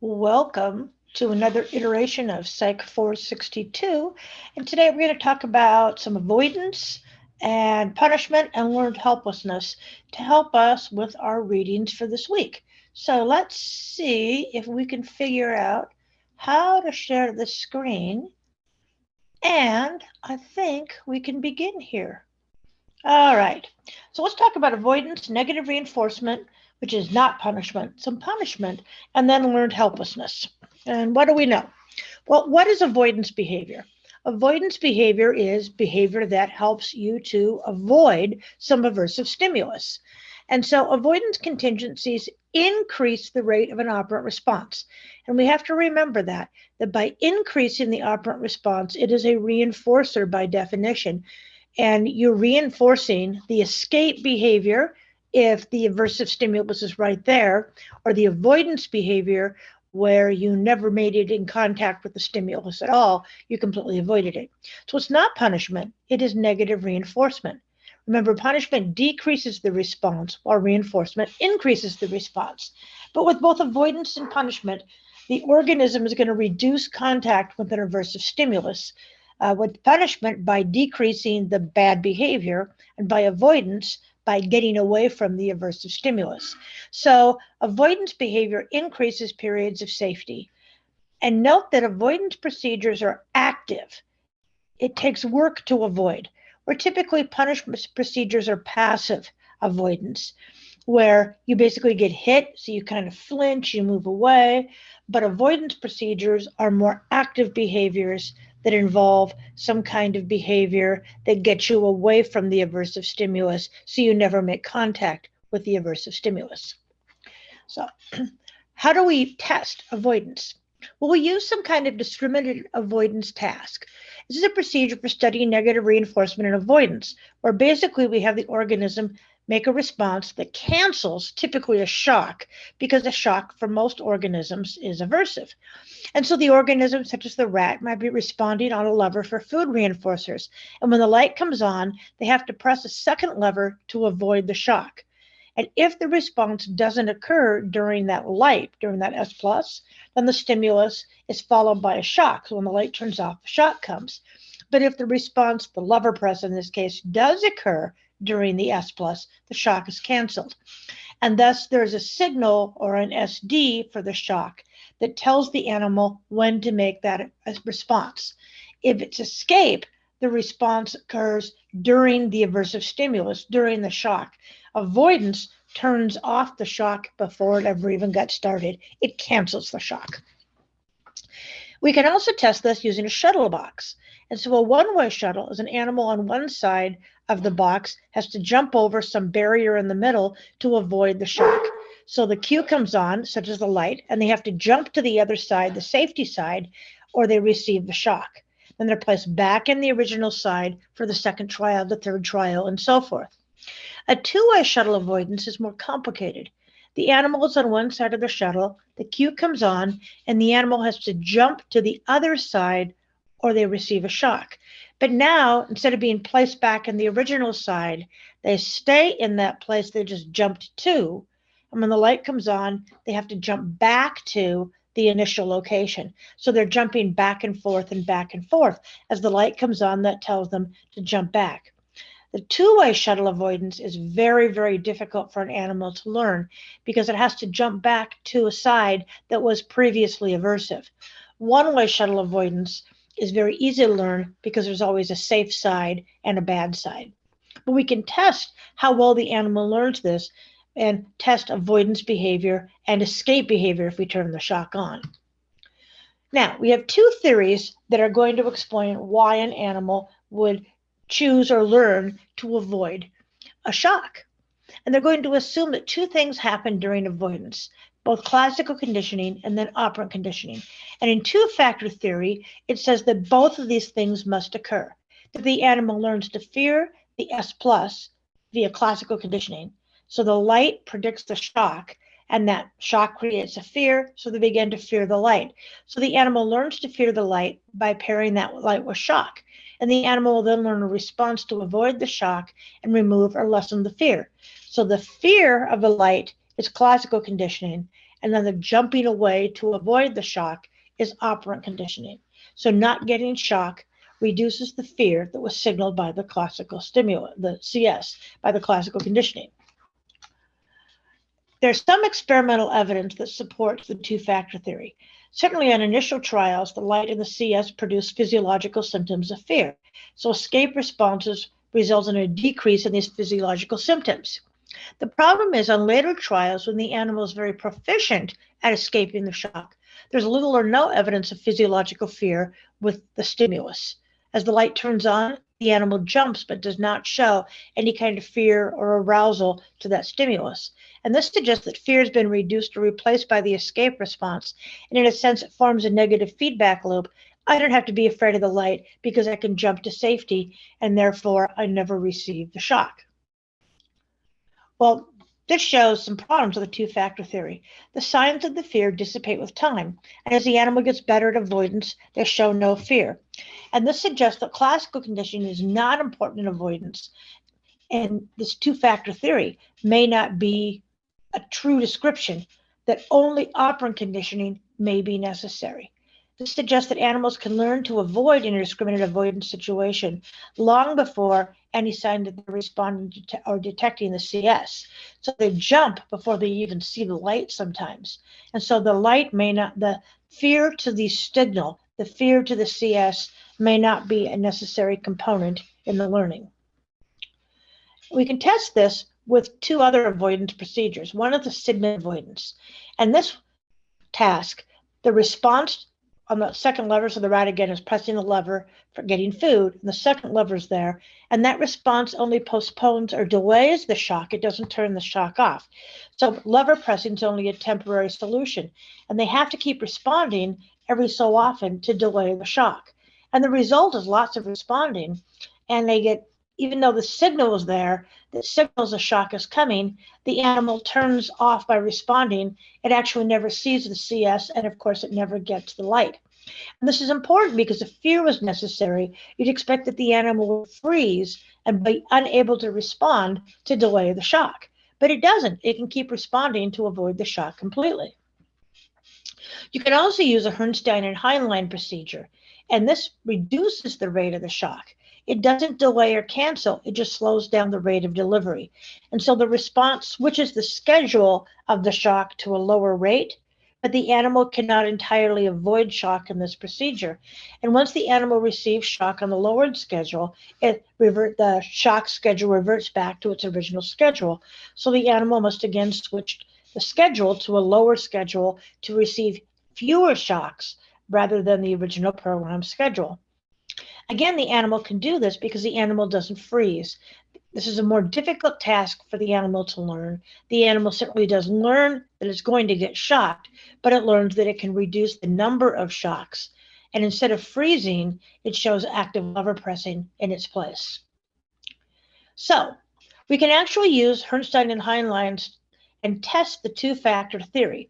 Welcome to another iteration of Psych 462. And today we're going to talk about some avoidance and punishment and learned helplessness to help us with our readings for this week. So let's see if we can figure out how to share the screen. And I think we can begin here. All right. So let's talk about avoidance, negative reinforcement, which is not punishment, some punishment, and then learned helplessness. And what do we know? Well, what is avoidance behavior? Avoidance behavior is behavior that helps you to avoid some aversive stimulus. And so avoidance contingencies increase the rate of an operant response. And we have to remember that by increasing the operant response, it is a reinforcer by definition, and you're reinforcing the escape behavior if the aversive stimulus is right there, or the avoidance behavior where you never made it in contact with the stimulus at all, you completely avoided it. So it's not punishment, it is negative reinforcement. Remember, punishment decreases the response while reinforcement increases the response. But with both avoidance and punishment, the organism is going to reduce contact with an aversive stimulus. With punishment by decreasing the bad behavior, and by avoidance by getting away from the aversive stimulus. So avoidance behavior increases periods of safety. And note that avoidance procedures are active. It takes work to avoid, where typically punishment procedures are passive avoidance, where you basically get hit, so you kind of flinch, you move away. But avoidance procedures are more active behaviors that involve some kind of behavior that gets you away from the aversive stimulus, so you never make contact with the aversive stimulus. So, how do we test avoidance? Well, we use some kind of discriminated avoidance task. This is a procedure for studying negative reinforcement and avoidance, where basically we have the organism make a response that cancels typically a shock, because a shock for most organisms is aversive. And so the organism, such as the rat, might be responding on a lever for food reinforcers. And when the light comes on, they have to press a second lever to avoid the shock. And if the response doesn't occur during that light, during that S plus, then the stimulus is followed by a shock. So when the light turns off, the shock comes. But if the response, the lever press in this case, does occur during the S plus, the shock is canceled. And thus there's a signal or an SD for the shock that tells the animal when to make that response. If it's escape, the response occurs during the aversive stimulus, during the shock. Avoidance turns off the shock before it ever even got started. It cancels the shock. We can also test this using a shuttle box. And so a one-way shuttle is an animal on one side of the box has to jump over some barrier in the middle to avoid the shock. So the cue comes on, such as the light, and they have to jump to the other side, the safety side, or they receive the shock. Then they're placed back in the original side for the second trial, the third trial, and so forth. A two-way shuttle avoidance is more complicated. The animal is on one side of the shuttle, the cue comes on, and the animal has to jump to the other side or they receive a shock. But now, instead of being placed back in the original side, they stay in that place they just jumped to. And when the light comes on, they have to jump back to the initial location. So they're jumping back and forth and back and forth. As the light comes on, that tells them to jump back. The two-way shuttle avoidance is very, very difficult for an animal to learn because it has to jump back to a side that was previously aversive. One-way shuttle avoidance is very easy to learn because there's always a safe side and a bad side. But we can test how well the animal learns this and test avoidance behavior and escape behavior if we turn the shock on. Now, we have two theories that are going to explain why an animal would choose or learn to avoid a shock. And they're going to assume that two things happen during avoidance, both classical conditioning and then operant conditioning. And in two-factor theory, it says that both of these things must occur, that the animal learns to fear the S plus via classical conditioning. So the light predicts the shock, and that shock creates a fear, so they begin to fear the light. So the animal learns to fear the light by pairing that light with shock. And the animal will then learn a response to avoid the shock and remove or lessen the fear. So the fear of the light is classical conditioning, and then the jumping away to avoid the shock is operant conditioning. So not getting shock reduces the fear that was signaled by the classical stimulus, the CS, by the classical conditioning. There's some experimental evidence that supports the two-factor theory. Certainly on initial trials, the light and the CS produce physiological symptoms of fear. So escape responses result in a decrease in these physiological symptoms. The problem is on later trials, when the animal is very proficient at escaping the shock, there's little or no evidence of physiological fear with the stimulus. As the light turns on, the animal jumps but does not show any kind of fear or arousal to that stimulus. And this suggests that fear has been reduced or replaced by the escape response. And in a sense, it forms a negative feedback loop. I don't have to be afraid of the light because I can jump to safety, and therefore I never receive the shock. Well, this shows some problems with the two-factor theory. The signs of the fear dissipate with time, and as the animal gets better at avoidance, they show no fear. And this suggests that classical conditioning is not important in avoidance, and this two-factor theory may not be a true description, that only operant conditioning may be necessary. This suggests that animals can learn to avoid indiscriminate avoidance situation long before any sign that they're responding to or detecting the CS. So they jump before they even see the light sometimes. And so the light may not, the fear to the signal, the fear to the CS may not be a necessary component in the learning. We can test this with two other avoidance procedures. One is the signal avoidance. And this task, the response on the second lever, so the rat again is pressing the lever for getting food, and the second lever is there, and that response only postpones or delays the shock. It doesn't turn the shock off. So lever pressing is only a temporary solution, and they have to keep responding every so often to delay the shock. And the result is lots of responding, and they get, even though the signal is there, that signals a shock is coming, the animal turns off by responding. It actually never sees the CS, and of course it never gets the light. And this is important because if fear was necessary, you'd expect that the animal would freeze and be unable to respond to delay the shock. But it doesn't. It can keep responding to avoid the shock completely. You can also use a Herrnstein and Heinlein procedure, and this reduces the rate of the shock. It doesn't delay or cancel, it just slows down the rate of delivery. And so the response switches the schedule of the shock to a lower rate, but the animal cannot entirely avoid shock in this procedure. And once the animal receives shock on the lowered schedule, the shock schedule reverts back to its original schedule. So the animal must again switch the schedule to a lower schedule to receive fewer shocks rather than the original program schedule. Again, the animal can do this because the animal doesn't freeze. This is a more difficult task for the animal to learn. The animal certainly doesn't learn that it's going to get shocked, but it learns that it can reduce the number of shocks. And instead of freezing, it shows active lever pressing in its place. So we can actually use Herrnstein and Heinlein and test the two-factor theory.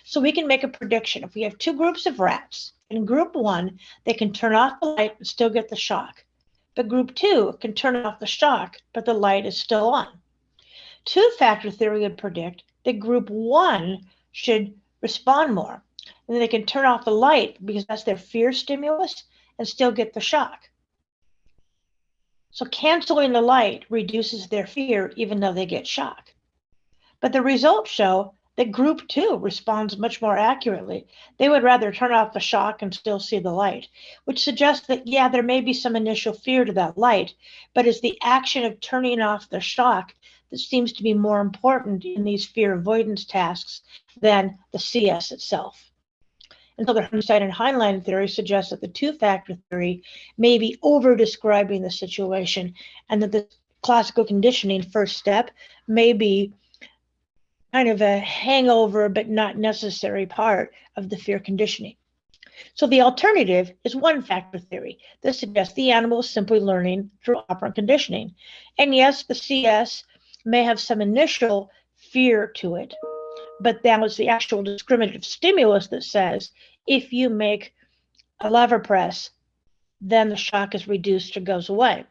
So we can make a prediction. If we have two groups of rats, in group one, they can turn off the light and still get the shock. But group two can turn off the shock, but the light is still on. Two-factor theory would predict that group one should respond more. And they can turn off the light because that's their fear stimulus and still get the shock. So canceling the light reduces their fear even though they get shock. But the results show that group two responds much more accurately. They would rather turn off the shock and still see the light, which suggests that, yeah, there may be some initial fear to that light, but it's the action of turning off the shock that seems to be more important in these fear avoidance tasks than the CS itself. And so the Herrnstein and Heinlein theory suggests that the two-factor theory may be over-describing the situation, and that the classical conditioning first step may be kind of a hangover but not necessary part of the fear conditioning. So the alternative is one-factor theory. This suggests the animal is simply learning through operant conditioning. And yes, the CS may have some initial fear to it, but that was the actual discriminative stimulus that says if you make a lever press, then the shock is reduced or goes away.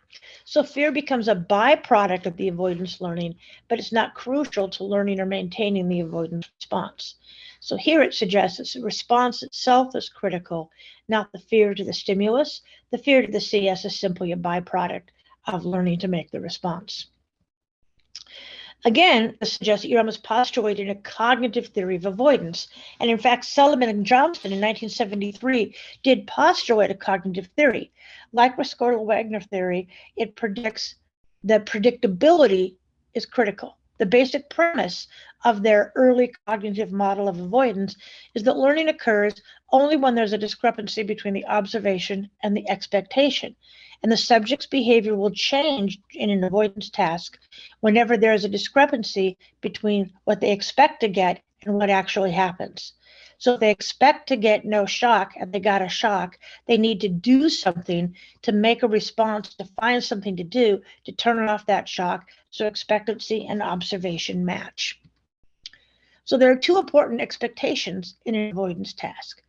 So fear becomes a byproduct of the avoidance learning, but it's not crucial to learning or maintaining the avoidance response. So here it suggests that the response itself is critical, not the fear to the stimulus. The fear to the CS is simply a byproduct of learning to make the response. Again, this suggests that you're almost postulating a cognitive theory of avoidance. And in fact, Solomon and Johnston in 1973 did postulate a cognitive theory. Like Rescorla-Wagner theory, it predicts that predictability is critical. The basic premise of their early cognitive model of avoidance is that learning occurs only when there's a discrepancy between the observation and the expectation. And the subject's behavior will change in an avoidance task whenever there is a discrepancy between what they expect to get and what actually happens. So if they expect to get no shock and they got a shock, they need to do something to make a response, to find something to do to turn off that shock, so expectancy and observation match. So there are two important expectations in an avoidance task.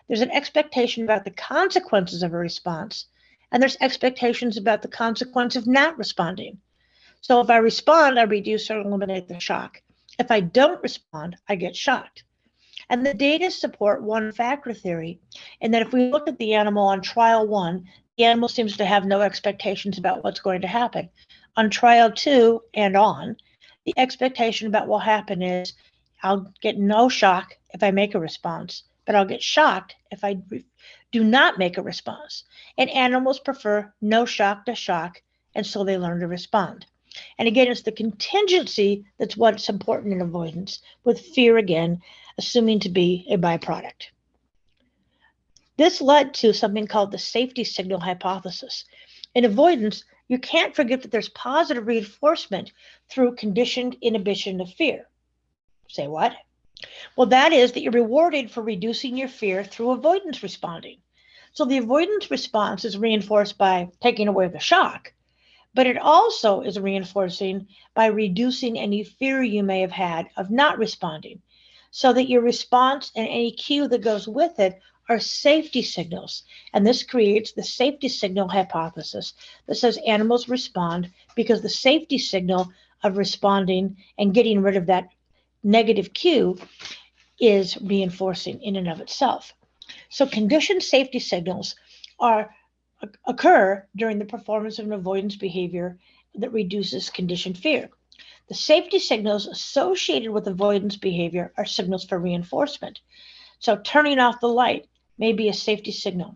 There's an expectation about the consequences of a response, and there's expectations about the consequence of not responding. So if I respond, I reduce or eliminate the shock. If I don't respond, I get shocked. And the data support one-factor theory in that if we look at the animal on trial 1, the animal seems to have no expectations about what's going to happen. On trial 2 and on, the expectation about what will happen is I'll get no shock if I make a response, but I'll get shocked if I do not make a response. And animals prefer no shock to shock, and so they learn to respond. And again, it's the contingency that's what's important in avoidance, with fear, again, assuming to be a byproduct. This led to something called the safety signal hypothesis. In avoidance, you can't forget that there's positive reinforcement through conditioned inhibition of fear. Say what? Well, that is that you're rewarded for reducing your fear through avoidance responding. So the avoidance response is reinforced by taking away the shock, but it also is reinforcing by reducing any fear you may have had of not responding, so that your response and any cue that goes with it are safety signals. And this creates the safety signal hypothesis that says animals respond because the safety signal of responding and getting rid of that negative cue is reinforcing in and of itself. So conditioned safety signals occur during the performance of an avoidance behavior that reduces conditioned fear. The safety signals associated with avoidance behavior are signals for reinforcement. So turning off the light may be a safety signal.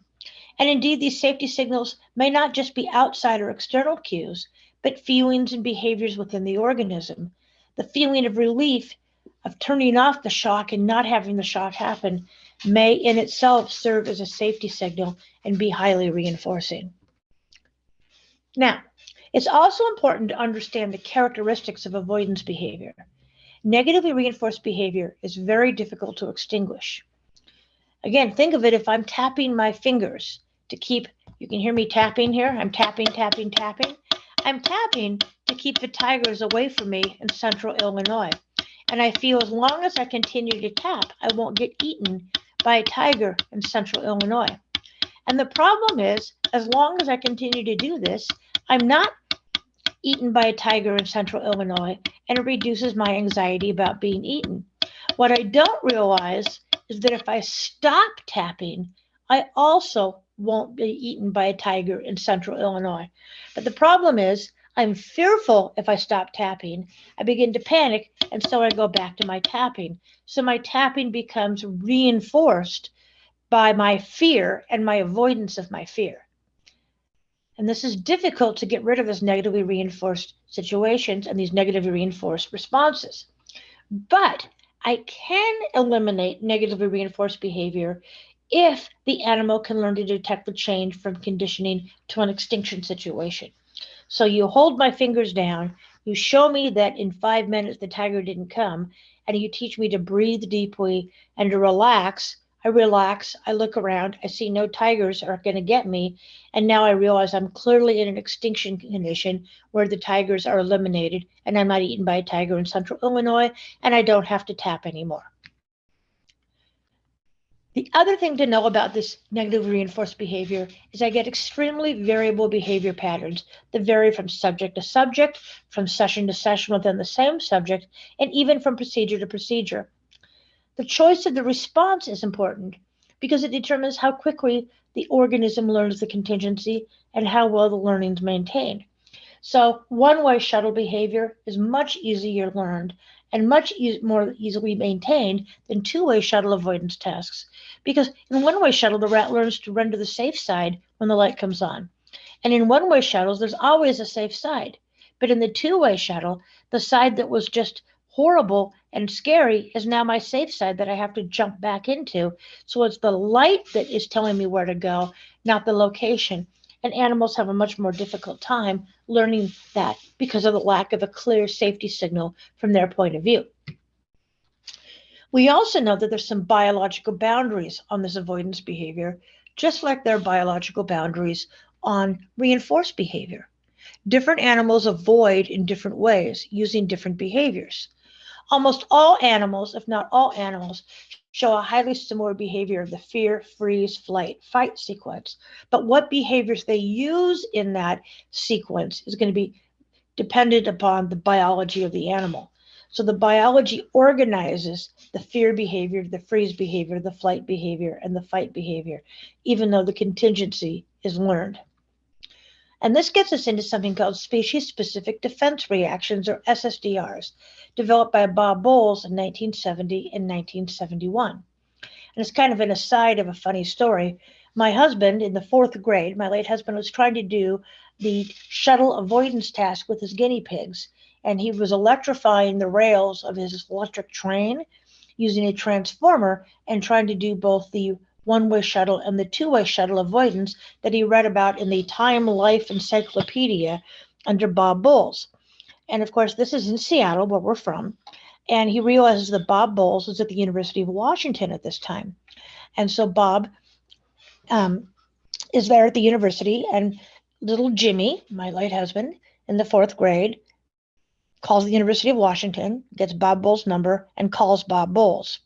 And indeed, these safety signals may not just be outside or external cues, but feelings and behaviors within the organism. The feeling of relief of turning off the shock and not having the shock happen may in itself serve as a safety signal and be highly reinforcing. Now, it's also important to understand the characteristics of avoidance behavior. Negatively reinforced behavior is very difficult to extinguish. Again, think of it if I'm tapping my fingers to keep, you can hear me tapping here, I'm tapping, tapping, tapping. I'm tapping to keep the tigers away from me in central Illinois. And I feel as long as I continue to tap, I won't get eaten by a tiger in central Illinois. And the problem is, as long as I continue to do this, I'm not eaten by a tiger in central Illinois, and it reduces my anxiety about being eaten. What I don't realize is that if I stop tapping, I also won't be eaten by a tiger in central Illinois. But the problem is, I'm fearful if I stop tapping. I begin to panic, and so I go back to my tapping. So my tapping becomes reinforced by my fear and my avoidance of my fear. And this is difficult to get rid of these negatively reinforced situations and these negatively reinforced responses. But I can eliminate negatively reinforced behavior if the animal can learn to detect the change from conditioning to an extinction situation. So you hold my fingers down, you show me that in 5 minutes the tiger didn't come, and you teach me to breathe deeply and to relax. I relax, I look around, I see no tigers are going to get me, and now I realize I'm clearly in an extinction condition where the tigers are eliminated and I'm not eaten by a tiger in central Illinois, and I don't have to tap anymore. The other thing to know about this negatively reinforced behavior is I get extremely variable behavior patterns that vary from subject to subject, from session to session within the same subject, and even from procedure to procedure. The choice of the response is important because it determines how quickly the organism learns the contingency and how well the learning is maintained. So one-way shuttle behavior is much easier learned and much more easily maintained than two-way shuttle avoidance tasks. Because in one-way shuttle, the rat learns to run to the safe side when the light comes on. And in one-way shuttles, there's always a safe side. But in the two-way shuttle, the side that was just horrible and scary is now my safe side that I have to jump back into. So it's the light that is telling me where to go, not the location. And animals have a much more difficult time learning that because of the lack of a clear safety signal from their point of view. We also know that there's some biological boundaries on this avoidance behavior, just like there are biological boundaries on reinforced behavior. Different animals avoid in different ways using different behaviors. Almost all animals, if not all animals, show a highly similar behavior of the fear, freeze, flight, fight sequence. But what behaviors they use in that sequence is going to be dependent upon the biology of the animal. So the biology organizes the fear behavior, the freeze behavior, the flight behavior, and the fight behavior, even though the contingency is learned. And this gets us into something called species-specific defense reactions, or SSDRs, developed by Bob Bowles in 1970 and 1971. And it's kind of an aside of a funny story. My husband, in the fourth grade, my late husband, was trying to do the shuttle avoidance task with his guinea pigs, and he was electrifying the rails of his electric train using a transformer and trying to do both the one-way shuttle and the two-way shuttle avoidance that he read about in the Time Life Encyclopedia under Bob Bowles. And of course, this is in Seattle, where we're from. And he realizes that Bob Bowles was at the University of Washington at this time. And so Bob is there at the university, and little Jimmy, my late husband, in the fourth grade, calls the University of Washington, gets Bob Bowles' number, and calls Bob Bowles.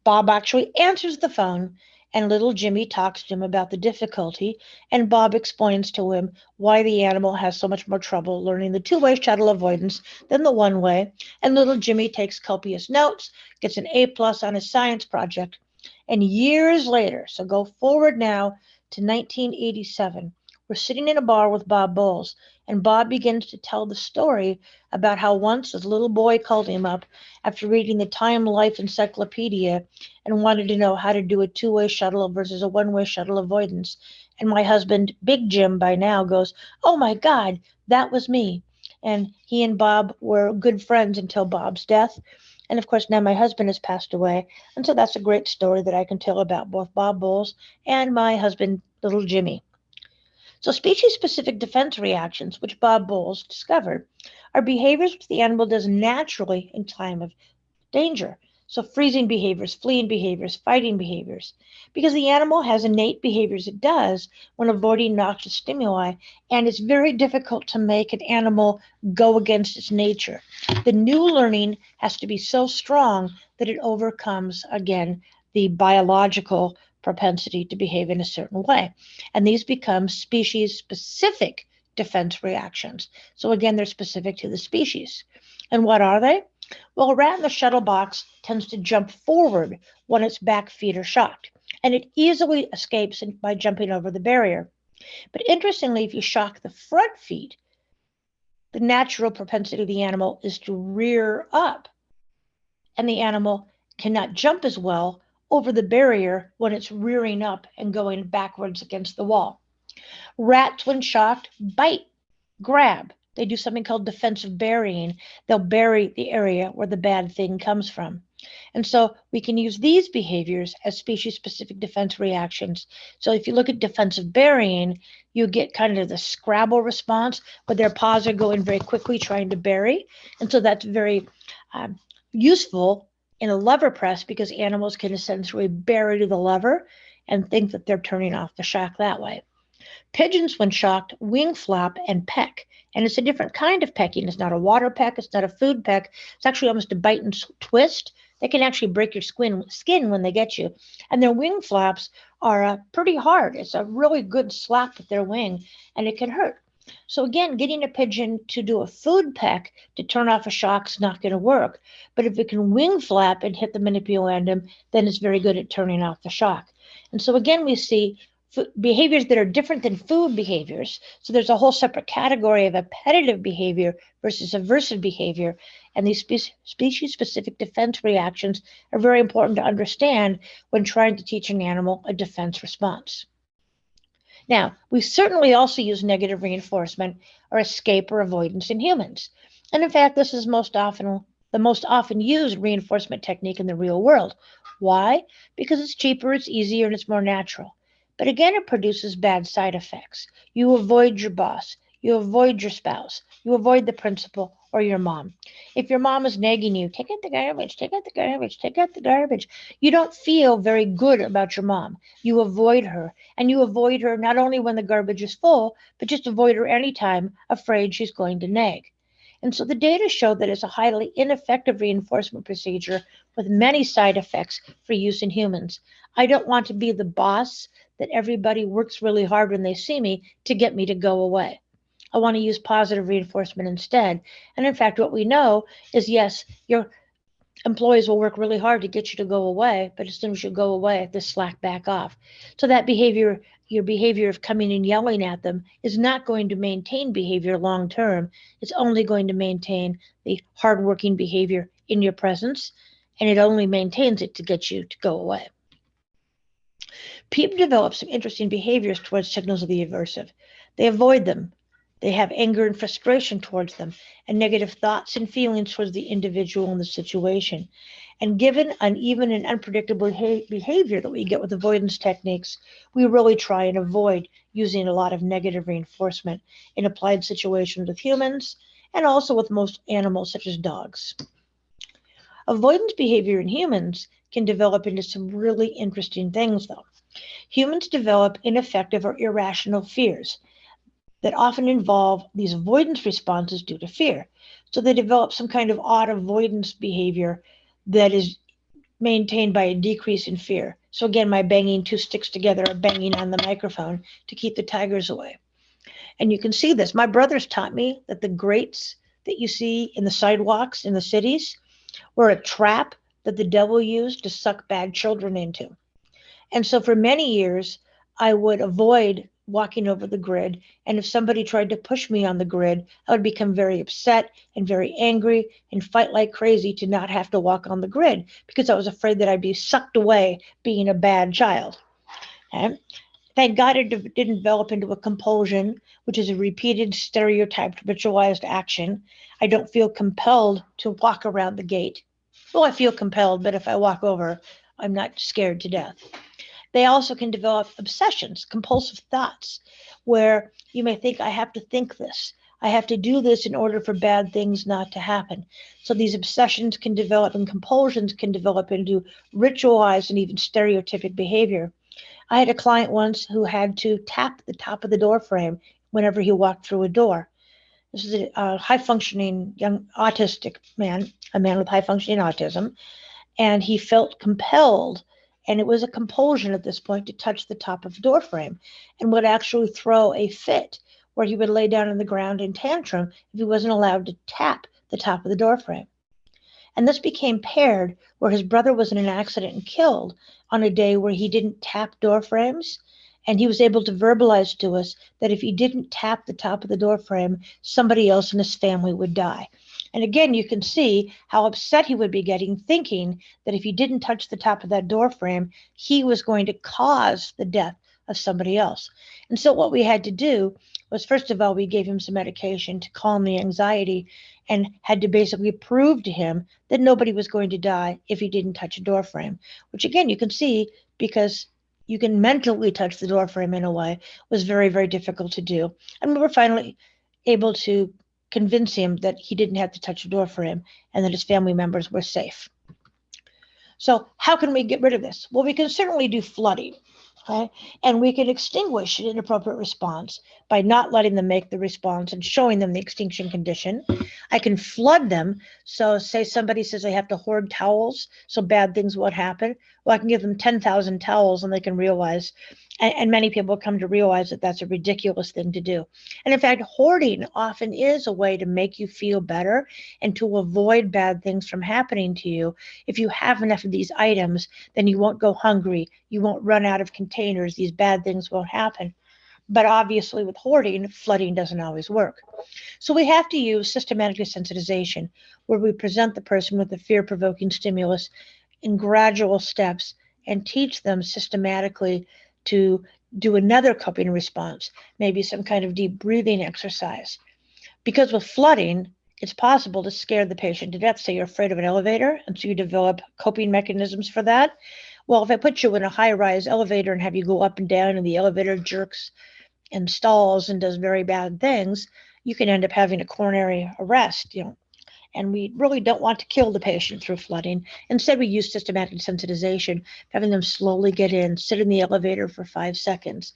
Bob actually answers the phone, and little Jimmy talks to him about the difficulty, and Bob explains to him why the animal has so much more trouble learning the two-way shuttle avoidance than the one-way, and little Jimmy takes copious notes, gets an A+ on his science project, and years later, so go forward now to 1987, we're sitting in a bar with Bob Bowles, and Bob begins to tell the story about how once his little boy called him up after reading the Time Life Encyclopedia and wanted to know how to do a two-way shuttle versus a one-way shuttle avoidance. And my husband, Big Jim by now, goes, "Oh my God, that was me." And he and Bob were good friends until Bob's death. And of course, now my husband has passed away. And so that's a great story that I can tell about both Bob Bowles and my husband, little Jimmy. So species-specific defense reactions, which Bob Bowles discovered, are behaviors which the animal does naturally in time of danger. So freezing behaviors, fleeing behaviors, fighting behaviors. Because the animal has innate behaviors it does when avoiding noxious stimuli, and it's very difficult to make an animal go against its nature. The new learning has to be so strong that it overcomes, again, the biological propensity to behave in a certain way. And these become species-specific defense reactions. So again, they're specific to the species. And what are they? Well, a rat in the shuttle box tends to jump forward when its back feet are shocked, and it easily escapes by jumping over the barrier. But interestingly, if you shock the front feet, the natural propensity of the animal is to rear up, and the animal cannot jump as well over the barrier when it's rearing up and going backwards against the wall. Rats, when shocked, bite, grab. They do something called defensive burying. They'll bury the area where the bad thing comes from. And so we can use these behaviors as species-specific defense reactions. So if you look at defensive burying, you get kind of the Scrabble response, where their paws are going very quickly trying to bury. And so that's very useful in a lever press because animals can essentially bury to the lever and think that they're turning off the shock that way. Pigeons, when shocked, wing flap and peck. And it's a different kind of pecking. It's not a water peck. It's not a food peck. It's actually almost a bite and twist. They can actually break your skin when they get you. And their wing flaps are pretty hard. It's a really good slap with their wing, and it can hurt. So again, getting a pigeon to do a food peck to turn off a shock is not going to work. But if it can wing flap and hit the manipulandum, then it's very good at turning off the shock. And so again, we see behaviors that are different than food behaviors. So there's a whole separate category of appetitive behavior versus aversive behavior. And these species-specific defense reactions are very important to understand when trying to teach an animal a defense response. Now, we certainly also use negative reinforcement or escape or avoidance in humans. And in fact, this is the most often used reinforcement technique in the real world. Why? Because it's cheaper, it's easier, and it's more natural. But again, it produces bad side effects. You avoid your boss, you avoid your spouse, you avoid the principal or your mom. If your mom is nagging you, take out the garbage, take out the garbage, take out the garbage, you don't feel very good about your mom. You avoid her, and you avoid her not only when the garbage is full, but just avoid her anytime, afraid she's going to nag. And so the data show that it's a highly ineffective reinforcement procedure with many side effects for use in humans. I don't want to be the boss that everybody works really hard when they see me to get me to go away. I want to use positive reinforcement instead. And in fact, what we know is yes, your employees will work really hard to get you to go away, but as soon as you go away, they slack back off. So that behavior, your behavior of coming and yelling at them, is not going to maintain behavior long term. It's only going to maintain the hardworking behavior in your presence, and it only maintains it to get you to go away. People develop some interesting behaviors towards signals of the aversive. They avoid them. They have anger and frustration towards them, and negative thoughts and feelings towards the individual and the situation. And given uneven and unpredictable behavior that we get with avoidance techniques, we really try and avoid using a lot of negative reinforcement in applied situations with humans and also with most animals, such as dogs. Avoidance behavior in humans can develop into some really interesting things, though. Humans develop ineffective or irrational fears that often involve these avoidance responses due to fear. So they develop some kind of odd avoidance behavior that is maintained by a decrease in fear. So again, my banging two sticks together or banging on the microphone to keep the tigers away. And you can see this. My brothers taught me that the grates that you see in the sidewalks in the cities were a trap that the devil used to suck bad children into. And so for many years, I would avoid walking over the grid. And if somebody tried to push me on the grid, I would become very upset and very angry and fight like crazy to not have to walk on the grid because I was afraid that I'd be sucked away being a bad child. Okay? Thank God it didn't develop into a compulsion, which is a repeated stereotyped ritualized action. I don't feel compelled to walk around the gate. Well, I feel compelled, but if I walk over, I'm not scared to death. They also can develop obsessions, compulsive thoughts, where you may think, I have to think this. I have to do this in order for bad things not to happen. So these obsessions can develop and compulsions can develop into ritualized and even stereotypic behavior. I had a client once who had to tap the top of the door frame whenever he walked through a door. This is a high-functioning young autistic man, a man with high-functioning autism, and he felt compelled, and it was a compulsion at this point, to touch the top of the door frame and would actually throw a fit where he would lay down on the ground in tantrum if he wasn't allowed to tap the top of the door frame. And this became paired where his brother was in an accident and killed on a day where he didn't tap door frames. And he was able to verbalize to us that if he didn't tap the top of the door frame, somebody else in his family would die. And again, you can see how upset he would be getting, thinking that if he didn't touch the top of that door frame, he was going to cause the death of somebody else. And so what we had to do was, first of all, we gave him some medication to calm the anxiety and had to basically prove to him that nobody was going to die if he didn't touch a door frame, which again, you can see because you can mentally touch the door frame in a way was very, very difficult to do. And we were finally able to convince him that he didn't have to touch the door frame and that his family members were safe. So how can we get rid of this? Well, we can certainly do flooding. Okay? And we can extinguish an inappropriate response by not letting them make the response and showing them the extinction condition. I can flood them. So say somebody says I have to hoard towels so bad things won't happen. Well, I can give them 10,000 towels and they can realize, and many people come to realize that that's a ridiculous thing to do. And in fact, hoarding often is a way to make you feel better and to avoid bad things from happening to you. If you have enough of these items, then you won't go hungry, you won't run out of containers, these bad things won't happen. But obviously, with hoarding, flooding doesn't always work. So we have to use systematic desensitization, where we present the person with a fear-provoking stimulus in gradual steps and teach them systematically to do another coping response, maybe some kind of deep breathing exercise. Because with flooding, it's possible to scare the patient to death. Say you're afraid of an elevator, and so you develop coping mechanisms for that. Well, if I put you in a high-rise elevator and have you go up and down and the elevator jerks and stalls and does very bad things, you can end up having a coronary arrest, and we really don't want to kill the patient through flooding. Instead, we use systematic desensitization, having them slowly get in, sit in the elevator for 5 seconds,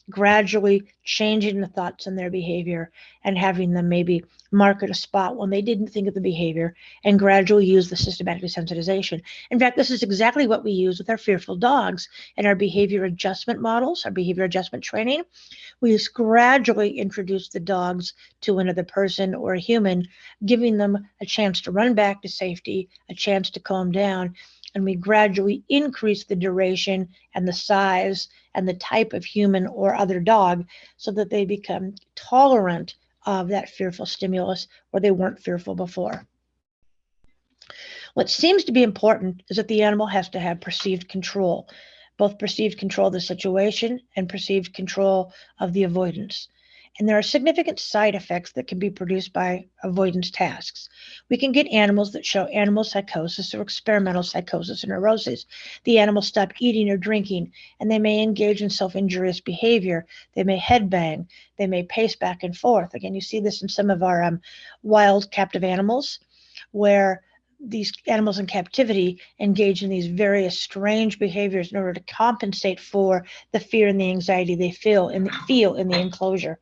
gradually changing the thoughts and their behavior, and having them maybe mark at a spot when they didn't think of the behavior, and gradually use the systematic desensitization. In fact, this is exactly what we use with our fearful dogs and our behavior adjustment models, our behavior adjustment training. We gradually introduce the dogs to another person or a human, giving them a chance to run back to safety, a chance to calm down, and we gradually increase the duration and the size and the type of human or other dog so that they become tolerant of that fearful stimulus where they weren't fearful before. What seems to be important is that the animal has to have perceived control, both perceived control of the situation and perceived control of the avoidance. And there are significant side effects that can be produced by avoidance tasks. We can get animals that show animal psychosis or experimental psychosis and neuroses. The animals stop eating or drinking, and they may engage in self-injurious behavior. They may headbang. They may pace back and forth. Again, you see this in some of our wild captive animals, where these animals in captivity engage in these various strange behaviors in order to compensate for the fear and the anxiety they feel in the enclosure.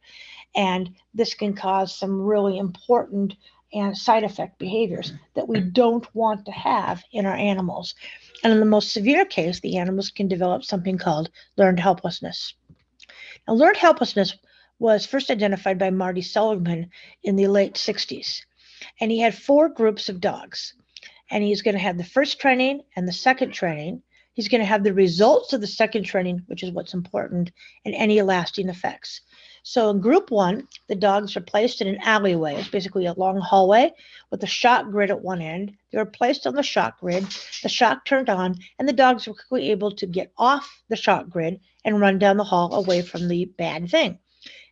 And this can cause some really important and side effect behaviors that we don't want to have in our animals. And in the most severe case, the animals can develop something called learned helplessness. Now, learned helplessness was first identified by Marty Seligman in the late 60s. And he had 4 groups of dogs. And he's going to have the first training and the second training. He's going to have the results of the second training, which is what's important, and any lasting effects. So in group 1, the dogs are placed in an alleyway. It's basically a long hallway with a shock grid at one end. They were placed on the shock grid, the shock turned on, and the dogs were quickly able to get off the shock grid and run down the hall away from the bad thing.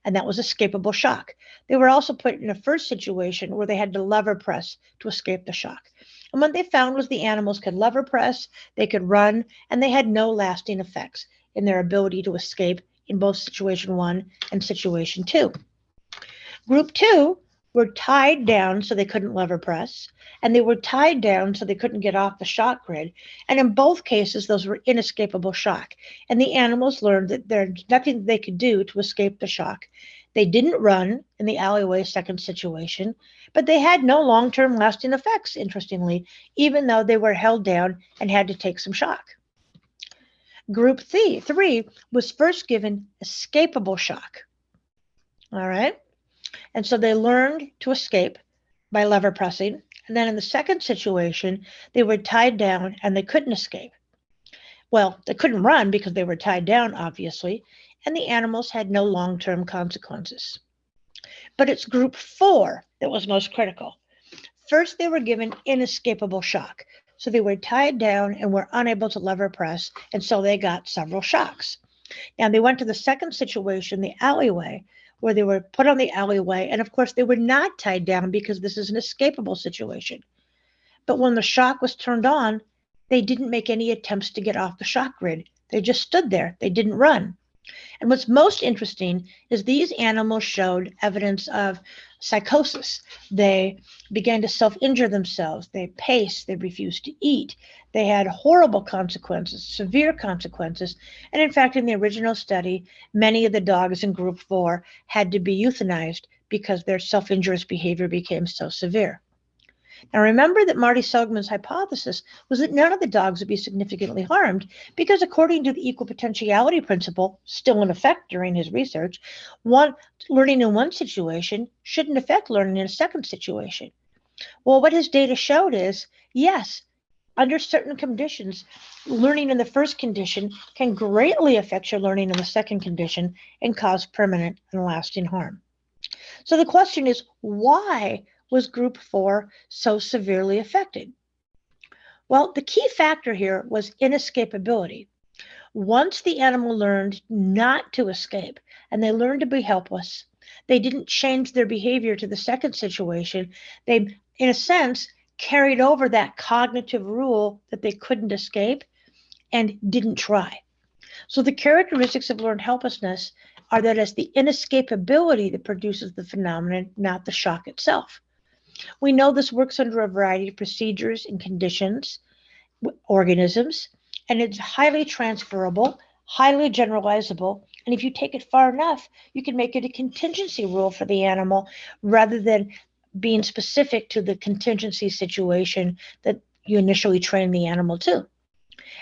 And that was escapable shock. They were also put in a first situation where they had to lever press to escape the shock. And what they found was the animals could lever press, they could run, and they had no lasting effects in their ability to escape in both situation 1 and situation 2. Group 2 were tied down so they couldn't lever press, and they were tied down so they couldn't get off the shock grid. And in both cases, those were inescapable shock. And the animals learned that there's nothing they could do to escape the shock. They didn't run in the alleyway second situation, but they had no long-term lasting effects, interestingly, even though they were held down and had to take some shock. Group 3 was first given escapable shock. All right? And so they learned to escape by lever pressing. And then in the second situation, they were tied down and they couldn't escape. Well, they couldn't run because they were tied down, obviously, and the animals had no long-term consequences. But it's group 4 that was most critical. First, they were given inescapable shock. So they were tied down and were unable to lever press, and so they got several shocks. Now, they went to the second situation, the alleyway, where they were put on the alleyway, and of course, they were not tied down because this is an escapable situation. But when the shock was turned on, they didn't make any attempts to get off the shock grid. They just stood there. They didn't run. And what's most interesting is these animals showed evidence of psychosis. They began to self-injure themselves. They paced. They refused to eat. They had horrible consequences, severe consequences. And in fact, in the original study, many of the dogs in group 4 had to be euthanized because their self-injurious behavior became so severe. Now remember that Marty Seligman's hypothesis was that none of the dogs would be significantly harmed because according to the equal potentiality principle, still in effect during his research, learning in one situation shouldn't affect learning in a second situation. Well, what his data showed is, yes, under certain conditions, learning in the first condition can greatly affect your learning in the second condition and cause permanent and lasting harm. So the question is, why was group 4 so severely affected? Well, the key factor here was inescapability. Once the animal learned not to escape and they learned to be helpless, they didn't change their behavior to the second situation. They, in a sense, carried over that cognitive rule that they couldn't escape and didn't try. So the characteristics of learned helplessness are that it's the inescapability that produces the phenomenon, not the shock itself. We know this works under a variety of procedures and conditions, organisms, and it's highly transferable, highly generalizable. And if you take it far enough, you can make it a contingency rule for the animal rather than being specific to the contingency situation that you initially train the animal to.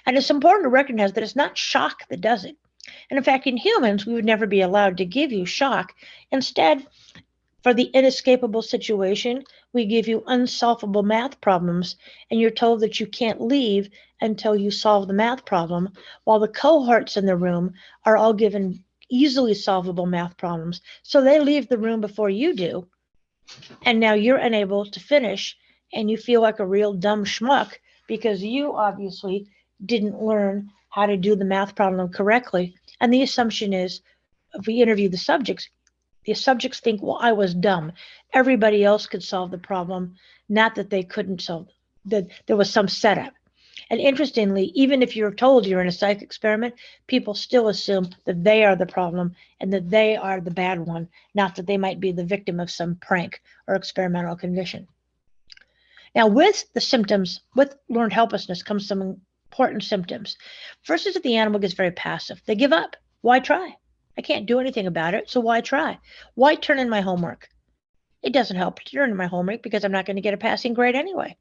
And it's important to recognize that it's not shock that does it. And in fact, in humans, we would never be allowed to give you shock. Instead, for the inescapable situation, we give you unsolvable math problems, and you're told that you can't leave until you solve the math problem, while the cohorts in the room are all given easily solvable math problems. So they leave the room before you do, and now you're unable to finish, and you feel like a real dumb schmuck because you obviously didn't learn how to do the math problem correctly. And the assumption is, if we interview the subjects think, well, I was dumb. Everybody else could solve the problem, not that they couldn't solve, that there was some setup. And interestingly, even if you're told you're in a psych experiment, people still assume that they are the problem and that they are the bad one, not that they might be the victim of some prank or experimental condition. Now, with learned helplessness comes some important symptoms. First is that the animal gets very passive. They give up. Why try? I can't do anything about it, so why try? Why turn in my homework? It doesn't help to turn in my homework because I'm not going to get a passing grade anyway.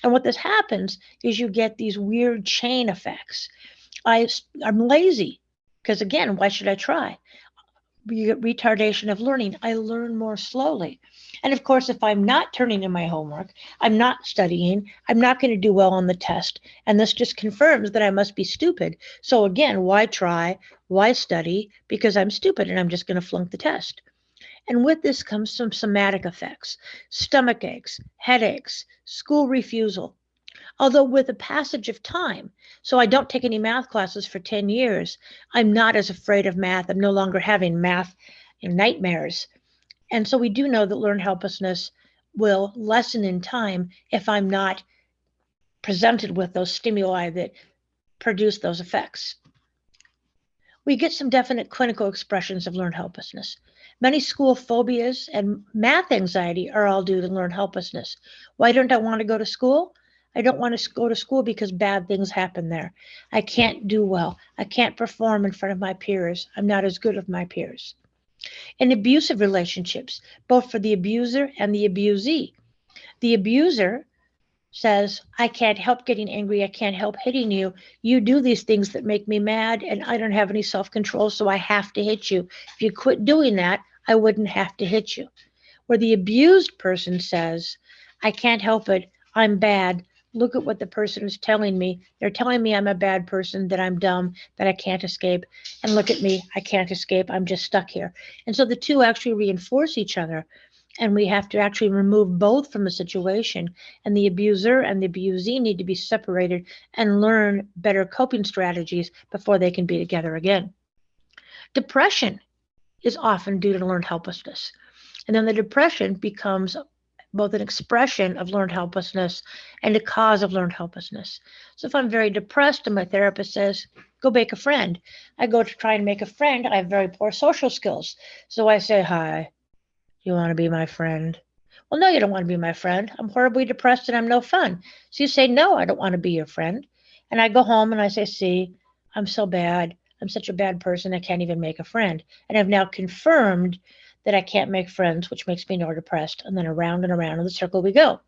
And what this happens is you get these weird chain effects. I'm lazy because, again, why should I try? You get retardation of learning. I learn more slowly. And of course, if I'm not turning in my homework, I'm not studying, I'm not going to do well on the test. And this just confirms that I must be stupid. So again, why try? Why study? Because I'm stupid and I'm just going to flunk the test. And with this comes some somatic effects, stomach aches, headaches, school refusal. Although with the passage of time, so I don't take any math classes for 10 years, I'm not as afraid of math. I'm no longer having math nightmares. And so we do know that learned helplessness will lessen in time if I'm not presented with those stimuli that produce those effects. We get some definite clinical expressions of learned helplessness. Many school phobias and math anxiety are all due to learned helplessness. Why don't I want to go to school? I don't want to go to school because bad things happen there. I can't do well. I can't perform in front of my peers. I'm not as good as my peers. In abusive relationships, both for the abuser and the abusee, the abuser says, I can't help getting angry. I can't help hitting you. You do these things that make me mad, and I don't have any self-control, so I have to hit you. If you quit doing that, I wouldn't have to hit you. Where the abused person says, I can't help it. I'm bad. Look at what the person is telling me. They're telling me I'm a bad person, that I'm dumb, that I can't escape. And look at me. I can't escape. I'm just stuck here. And so the two actually reinforce each other. And we have to actually remove both from the situation. And the abuser and the abusee need to be separated and learn better coping strategies before they can be together again. Depression is often due to learned helplessness. And then the depression becomes both an expression of learned helplessness and a cause of learned helplessness. So if I'm very depressed and my therapist says, go make a friend, I go to try and make a friend. I have very poor social skills. So I say, hi. You want to be my friend? Well, no, you don't want to be my friend. I'm horribly depressed and I'm no fun. So you say, no, I don't want to be your friend. And I go home and I say, see, I'm so bad. I'm such a bad person. I can't even make a friend. And I've now confirmed that I can't make friends, which makes me more depressed. And then around and around in the circle we go.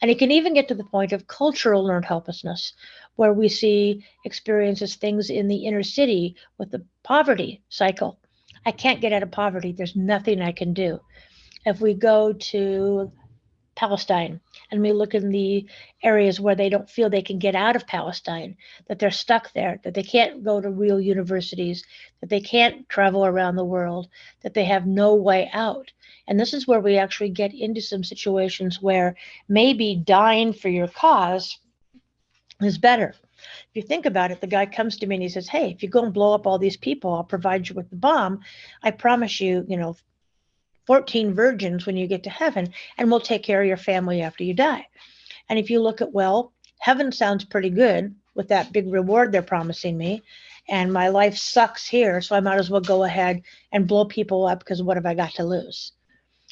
And it can even get to the point of cultural learned helplessness, where we see experiences things in the inner city with the poverty cycle. I can't get out of poverty. There's nothing I can do. If we go to Palestine and we look in the areas where they don't feel they can get out of Palestine, that they're stuck there, that they can't go to real universities, that they can't travel around the world, that they have no way out. And this is where we actually get into some situations where maybe dying for your cause is better. If you think about it, the guy comes to me and he says, "Hey, if you go and blow up all these people, I'll provide you with the bomb. I promise you, 14 virgins when you get to heaven, and we'll take care of your family after you die." And if you look at, well, heaven sounds pretty good with that big reward they're promising me, and my life sucks here, so I might as well go ahead and blow people up because what have I got to lose?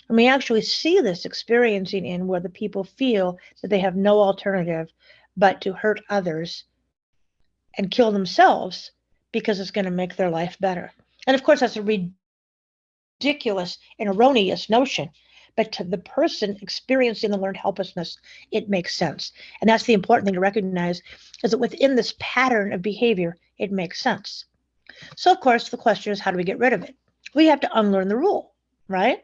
And we actually see this experiencing in where the people feel that they have no alternative but to hurt others and kill themselves because it's going to make their life better. And of course, that's a ridiculous and erroneous notion. But to the person experiencing the learned helplessness, it makes sense. And that's the important thing to recognize is that within this pattern of behavior, it makes sense. So, of course, the question is, how do we get rid of it? We have to unlearn the rule, right?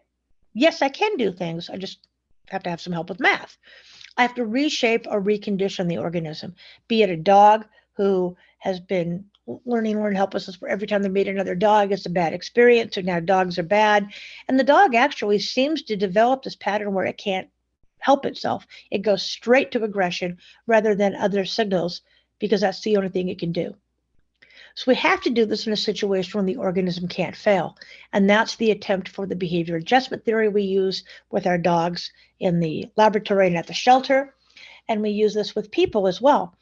Yes, I can do things. I just have to have some help with math. I have to reshape or recondition the organism, be it a dog who has been learned helplessness where every time they meet another dog, it's a bad experience, so now dogs are bad. And the dog actually seems to develop this pattern where it can't help itself. It goes straight to aggression rather than other signals because that's the only thing it can do. So we have to do this in a situation when the organism can't fail. And that's the attempt for the behavior adjustment theory we use with our dogs in the laboratory and at the shelter. And we use this with people as well.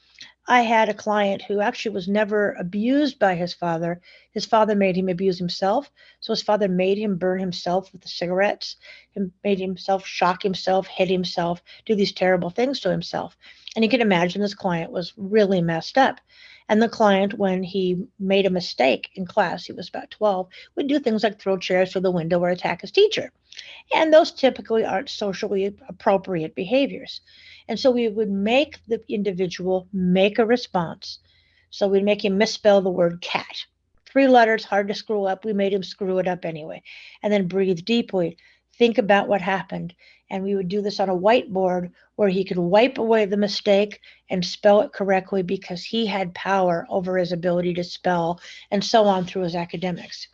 I had a client who actually was never abused by his father. His father made him abuse himself. So his father made him burn himself with the cigarettes and made himself shock himself, hit himself, do these terrible things to himself. And you can imagine this client was really messed up. And the client, when he made a mistake in class, he was about 12, would do things like throw chairs through the window or attack his teacher. And those typically aren't socially appropriate behaviors. And so we would make the individual make a response. So we'd make him misspell the word cat. 3 letters, hard to screw up. We made him screw it up anyway. And then breathe deeply. Think about what happened. And we would do this on a whiteboard where he could wipe away the mistake and spell it correctly because he had power over his ability to spell and so on through his academics.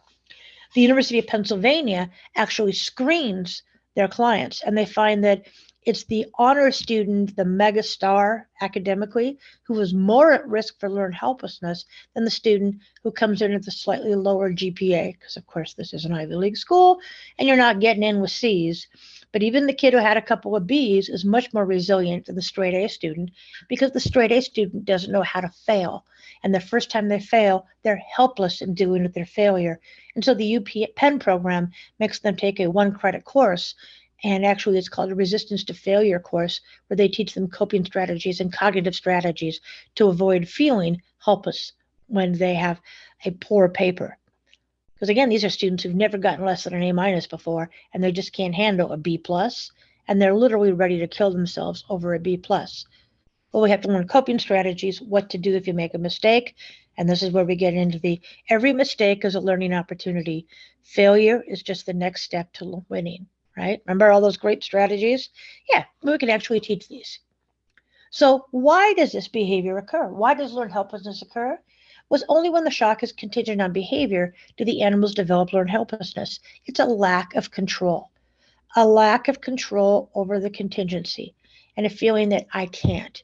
The University of Pennsylvania actually screens their clients, and they find that it's the honor student, the mega star academically, who is more at risk for learned helplessness than the student who comes in at the slightly lower GPA, because of course this is an Ivy League school, and you're not getting in with C's. But even the kid who had a couple of B's is much more resilient than the straight A student because the straight A student doesn't know how to fail. And the first time they fail, they're helpless in dealing with their failure. And so the UPenn program makes them take a 1-credit course. And actually, it's called a resistance to failure course, where they teach them coping strategies and cognitive strategies to avoid feeling helpless when they have a poor paper. Because again, these are students who've never gotten less than an A- before, and they just can't handle a B+, and they're literally ready to kill themselves over a B+. Well, we have to learn coping strategies, what to do if you make a mistake. And this is where we get into the every mistake is a learning opportunity. Failure is just the next step to winning, right? Remember all those great strategies? Yeah, we can actually teach these. So why does this behavior occur? Why does learned helplessness occur? Was only when the shock is contingent on behavior do the animals develop learned helplessness. It's a lack of control over the contingency and a feeling that I can't.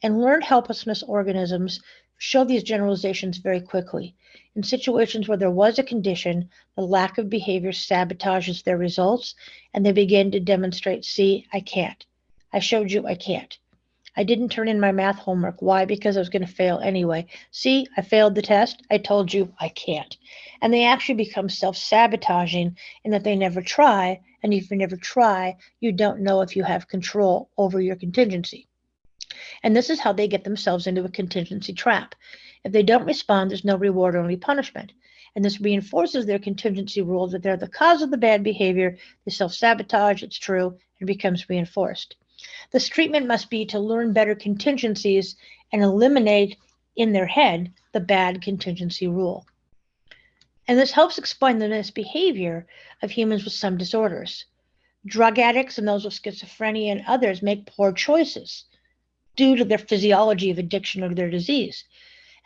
And learned helplessness organisms show these generalizations very quickly. In situations where there was a condition, the lack of behavior sabotages their results, and they begin to demonstrate, see, I can't. I showed you I can't. I didn't turn in my math homework. Why? Because I was going to fail anyway. See, I failed the test. I told you I can't. And they actually become self-sabotaging in that they never try. And if you never try, you don't know if you have control over your contingency. And this is how they get themselves into a contingency trap. If they don't respond, there's no reward, only punishment. And this reinforces their contingency rule that they're the cause of the bad behavior. They self-sabotage, it's true, and it becomes reinforced. This treatment must be to learn better contingencies and eliminate in their head the bad contingency rule. And this helps explain the misbehavior of humans with some disorders. Drug addicts and those with schizophrenia and others make poor choices due to their physiology of addiction or their disease.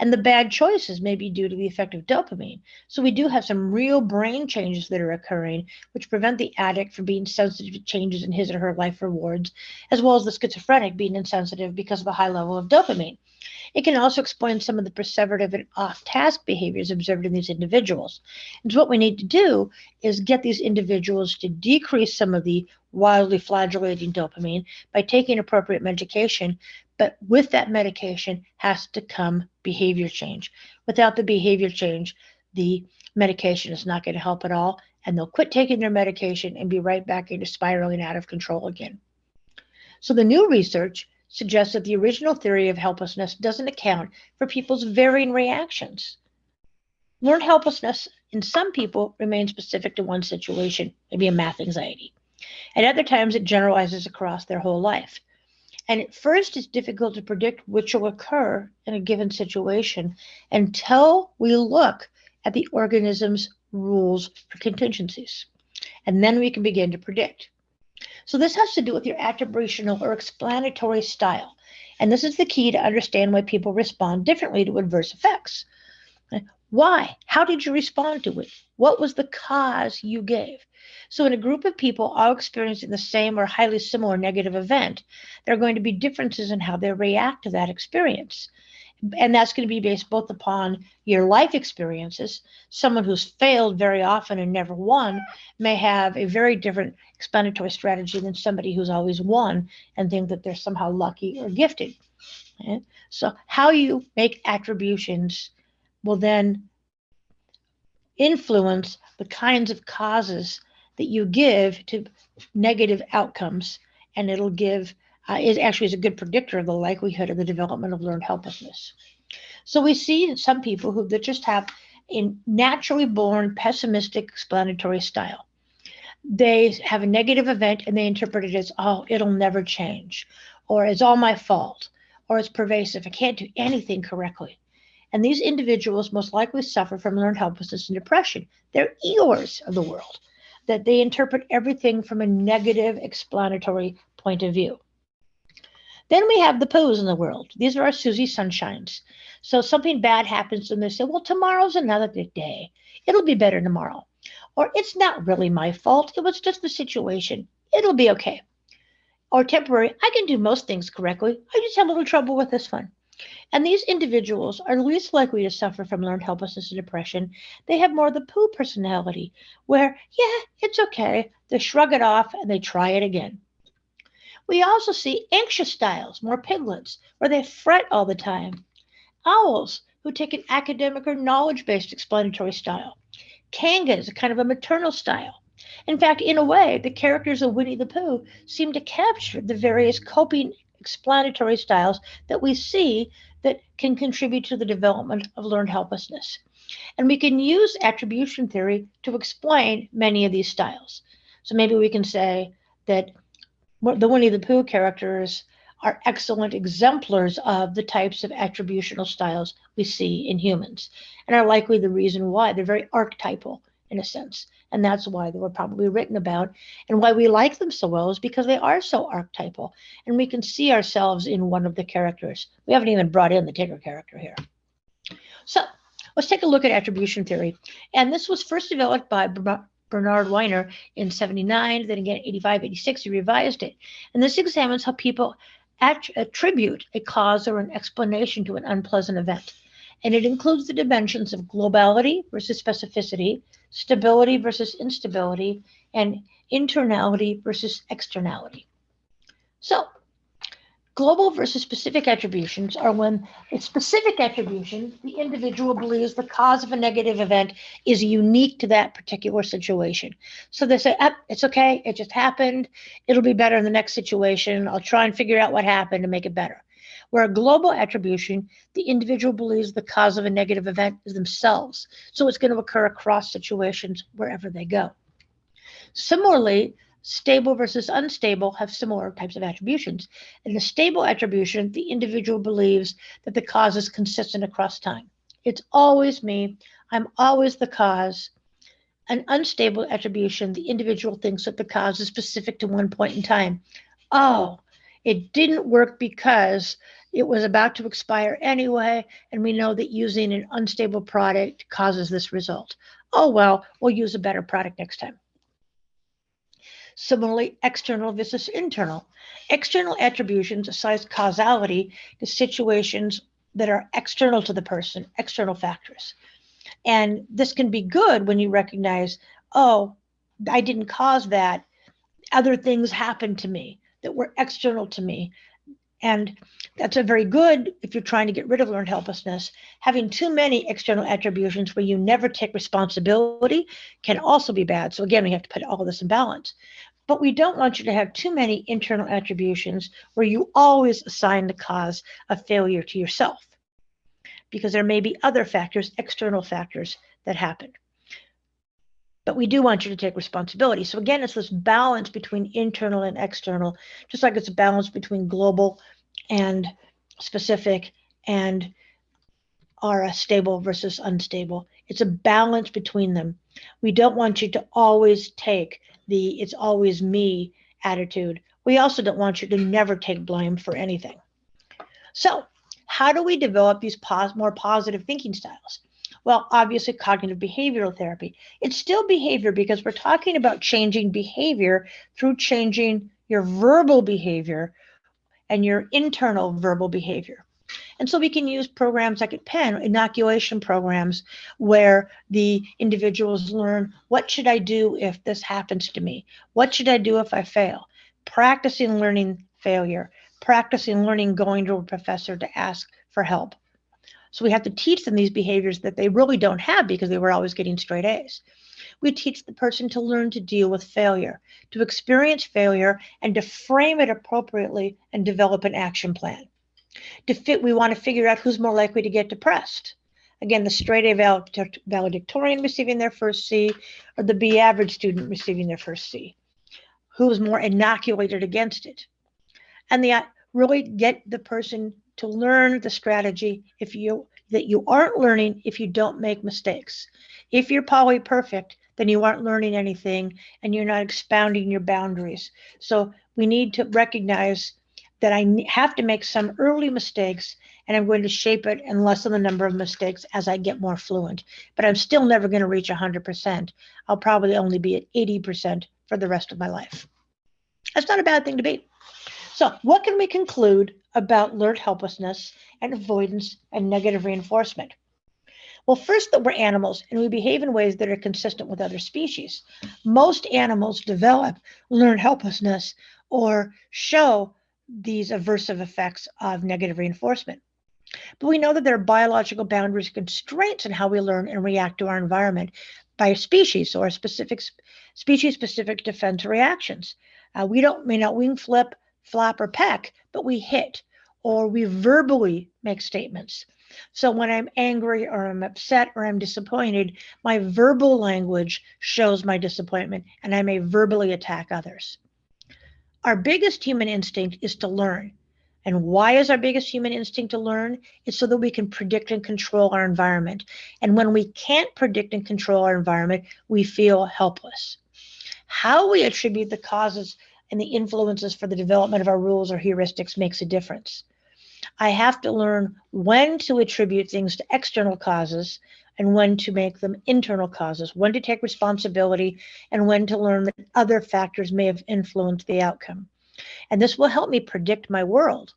And the bad choices may be due to the effect of dopamine. So we do have some real brain changes that are occurring, which prevent the addict from being sensitive to changes in his or her life rewards, as well as the schizophrenic being insensitive because of the high level of dopamine. It can also explain some of the perseverative and off-task behaviors observed in these individuals. And so what we need to do is get these individuals to decrease some of the wildly flagellating dopamine by taking appropriate medication, but with that medication has to come behavior change. Without the behavior change, the medication is not going to help at all, and they'll quit taking their medication and be right back into spiraling out of control again. So the new research suggests that the original theory of helplessness doesn't account for people's varying reactions. Learned helplessness in some people remains specific to one situation, maybe a math anxiety. At other times, it generalizes across their whole life. And at first, it's difficult to predict which will occur in a given situation until we look at the organism's rules for contingencies. And then we can begin to predict. So this has to do with your attributional or explanatory style. And this is the key to understand why people respond differently to adverse effects. Why? How did you respond to it? What was the cause you gave? So in a group of people all experiencing the same or highly similar negative event, there are going to be differences in how they react to that experience. And that's going to be based both upon your life experiences. Someone who's failed very often and never won may have a very different explanatory strategy than somebody who's always won and think that they're somehow lucky or gifted. Okay? So how you make attributions will then influence the kinds of causes that you give to negative outcomes, and it'll give it actually is a good predictor of the likelihood of the development of learned helplessness. So we see some people who that just have a naturally born pessimistic explanatory style. They have a negative event and they interpret it as, oh, it'll never change, or it's all my fault, or it's pervasive. I can't do anything correctly. And these individuals most likely suffer from learned helplessness and depression. They're Eeyores of the world, that they interpret everything from a negative explanatory point of view. Then we have the Poos in the world. These are our Susie Sunshines. So something bad happens and they say, well, tomorrow's another good day. It'll be better tomorrow. Or it's not really my fault. It was just the situation. It'll be okay. Or temporary, I can do most things correctly. I just have a little trouble with this one. And these individuals are least likely to suffer from learned helplessness and depression. They have more of the Pooh personality, where, yeah, it's okay. They shrug it off and they try it again. We also see anxious styles, more piglets, where they fret all the time. Owls, who take an academic or knowledge-based explanatory style. Kangas, a kind of a maternal style. In fact, in a way, the characters of Winnie the Pooh seem to capture the various coping explanatory styles that we see that can contribute to the development of learned helplessness. And we can use attribution theory to explain many of these styles. So maybe we can say that the Winnie the Pooh characters are excellent exemplars of the types of attributional styles we see in humans, and are likely the reason why they're very archetypal in a sense. And that's why they were probably written about, and why we like them so well is because they are so archetypal, and we can see ourselves in one of the characters. We haven't even brought in the Tigger character here. So let's take a look at attribution theory. And this was first developed by Bernard Weiner in 79, then again 85, 86, he revised it. And this examines how people attribute a cause or an explanation to an unpleasant event. And it includes the dimensions of globality versus specificity, stability versus instability, and internality versus externality. So, global versus specific attributions are when a specific attribution, the individual believes the cause of a negative event is unique to that particular situation. So they say, it's okay, it just happened, it'll be better in the next situation, I'll try and figure out what happened to make it better. Where a global attribution, the individual believes the cause of a negative event is themselves. So it's going to occur across situations wherever they go. Similarly, Stable versus unstable have similar types of attributions. In the stable attribution, the individual believes that the cause is consistent across time. It's always me. I'm always the cause. An unstable attribution, the individual thinks that the cause is specific to one point in time. Oh, it didn't work because it was about to expire anyway, and we know that using an unstable product causes this result. Oh, well, we'll use a better product next time. Similarly, external versus internal. External attributions assign causality to situations that are external to the person, external factors. And this can be good when you recognize, oh, I didn't cause that. Other things happened to me that were external to me. And that's a very good if you're trying to get rid of learned helplessness. Having too many external attributions where you never take responsibility can also be bad. So again, we have to put all of this in balance. But we don't want you to have too many internal attributions where you always assign the cause of failure to yourself, because there may be other factors, external factors that happen. But we do want you to take responsibility. So again, it's this balance between internal and external, just like it's a balance between global and specific and are stable versus unstable. It's a balance between them. We don't want you to always take the it's always me attitude. We also don't want you to never take blame for anything. So, how do we develop these more positive thinking styles? Well, obviously, cognitive behavioral therapy. It's still behavior because we're talking about changing behavior through changing your verbal behavior and your internal verbal behavior. And so we can use programs like at Penn, inoculation programs, where the individuals learn, what should I do if this happens to me? What should I do if I fail? Practicing learning failure, practicing learning going to a professor to ask for help. So we have to teach them these behaviors that they really don't have because they were always getting straight A's. We teach the person to learn to deal with failure, to experience failure, and to frame it appropriately and develop an action plan. We want to figure out who's more likely to get depressed. Again, the straight A valedictorian receiving their first C, or the B average student receiving their first C. Who is more inoculated against it? And really get the person to learn the strategy that you aren't learning if you don't make mistakes. If you're poly perfect, then you aren't learning anything and you're not expounding your boundaries. So we need to recognize that I have to make some early mistakes, and I'm going to shape it and lessen the number of mistakes as I get more fluent. But I'm still never going to reach 100%. I'll probably only be at 80% for the rest of my life. That's not a bad thing to be. So what can we conclude about learned helplessness and avoidance and negative reinforcement? Well, first, that we're animals and we behave in ways that are consistent with other species. Most animals develop learned helplessness or show these aversive effects of negative reinforcement. But we know that there are biological boundaries and constraints in how we learn and react to our environment by species or specific species-specific defense reactions. We may not wing, flip, flap, or peck, but we hit or we verbally make statements. So when I'm angry or I'm upset or I'm disappointed, my verbal language shows my disappointment and I may verbally attack others. Our biggest human instinct is to learn. And why is our biggest human instinct to learn? It's so that we can predict and control our environment. And when we can't predict and control our environment, we feel helpless. How we attribute the causes and the influences for the development of our rules or heuristics makes a difference. I have to learn when to attribute things to external causes and when to make them internal causes, when to take responsibility, and when to learn that other factors may have influenced the outcome. And this will help me predict my world,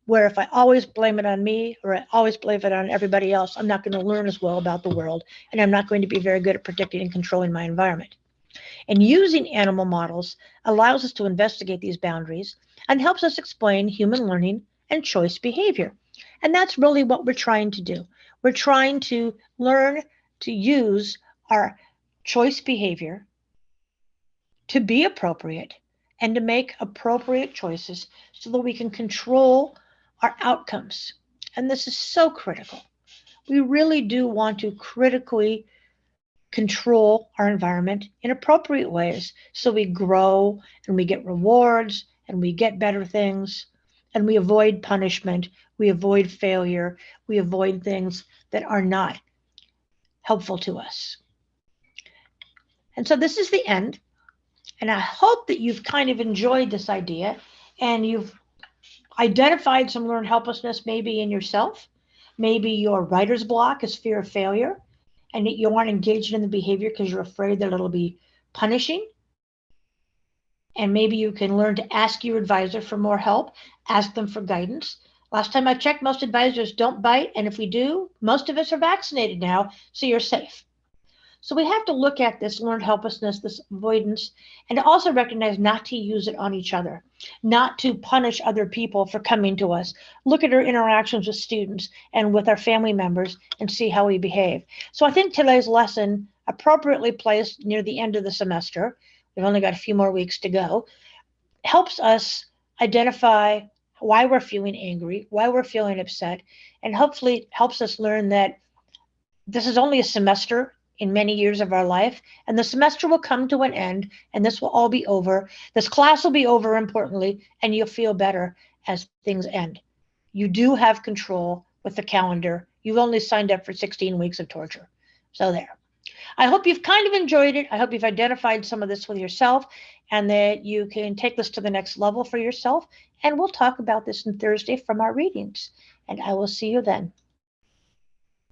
where if I always blame it on me or I always blame it on everybody else, I'm not going to learn as well about the world, and I'm not going to be very good at predicting and controlling my environment. And using animal models allows us to investigate these boundaries and helps us explain human learning and choice behavior. And that's really what we're trying to do. We're trying to learn to use our choice behavior to be appropriate and to make appropriate choices so that we can control our outcomes. And this is so critical. We really do want to critically control our environment in appropriate ways so we grow and we get rewards and we get better things and we avoid punishment, we avoid failure, we avoid things that are not helpful to us. And so this is the end. And I hope that you've kind of enjoyed this idea and you've identified some learned helplessness maybe in yourself. Maybe your writer's block is fear of failure and that you aren't engaged in the behavior because you're afraid that it'll be punishing. And maybe you can learn to ask your advisor for more help, ask them for guidance. Last time I checked, most advisors don't bite. And if we do, most of us are vaccinated now, so you're safe. So we have to look at this learned helplessness, this avoidance, and to also recognize not to use it on each other, not to punish other people for coming to us. Look at our interactions with students and with our family members and see how we behave. So I think today's lesson, appropriately placed near the end of the semester, we've only got a few more weeks to go, helps us identify why we're feeling angry, why we're feeling upset, and hopefully helps us learn that this is only a semester in many years of our life, and the semester will come to an end, and this will all be over. This class will be over, importantly, and you'll feel better as things end. You do have control with the calendar. You've only signed up for 16 weeks of torture. So there. I hope you've kind of enjoyed it. I hope you've identified some of this with yourself and that you can take this to the next level for yourself. And we'll talk about this on Thursday from our readings. And I will see you then.